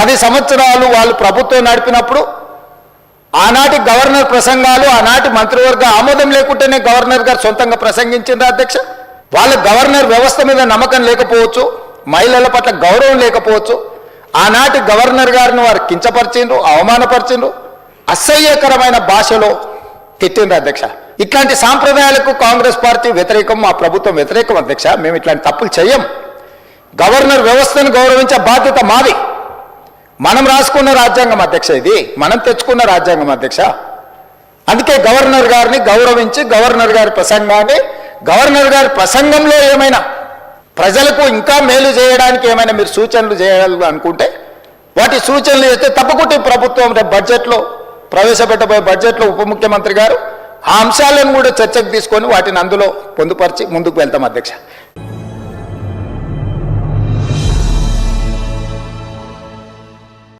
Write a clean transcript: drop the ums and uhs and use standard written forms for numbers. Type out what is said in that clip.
10 సంవత్సరాలు వాళ్ళు ప్రభుత్వం నడిపినప్పుడు ఆనాటి గవర్నర్ ప్రసంగాలు, ఆనాటి మంత్రివర్గ ఆమోదం లేకుంటేనే గవర్నర్ గారు సొంతంగా ప్రసంగించారు అధ్యక్ష. వాళ్ళ గవర్నర్ వ్యవస్థ మీద నమ్మకం లేకపోవచ్చు, మహిళల పట్ల గౌరవం లేకపోవచ్చు. ఆనాటి గవర్నర్ గారిని వారు కించపరిచిండ్రు, అవమానపరిచిండ్రు, అసహ్యకరమైన భాషలో తిట్టిండ్రు అధ్యక్ష. ఇట్లాంటి సాంప్రదాయాలకు కాంగ్రెస్ పార్టీ వ్యతిరేకం, మా ప్రభుత్వం వ్యతిరేకం అధ్యక్ష. మేము ఇట్లాంటి తప్పులు చేయం. గవర్నర్ వ్యవస్థను గౌరవించే బాధ్యత మాది. మనం రాసుకున్న రాజ్యాంగం అధ్యక్ష, ఇది మనం తెచ్చుకున్న రాజ్యాంగం అధ్యక్ష. అందుకే గవర్నర్ గారిని గౌరవించి గవర్నర్ గారి ప్రసంగాన్ని, గవర్నర్ గారి ప్రసంగంలో ఏమైనా ప్రజలకు ఇంకా మేలు చేయడానికి ఏమైనా మీరు సూచనలు చేయాలి అనుకుంటే వాటి సూచనలు చేస్తే తప్పకుండా ప్రభుత్వం రేపు బడ్జెట్లో ప్రవేశపెట్టబోయే బడ్జెట్లో ఉప ముఖ్యమంత్రి గారు ఆ అంశాలను కూడా చర్చకు తీసుకొని వాటిని అందులో పొందుపరిచి ముందుకు వెళ్తాం అధ్యక్ష.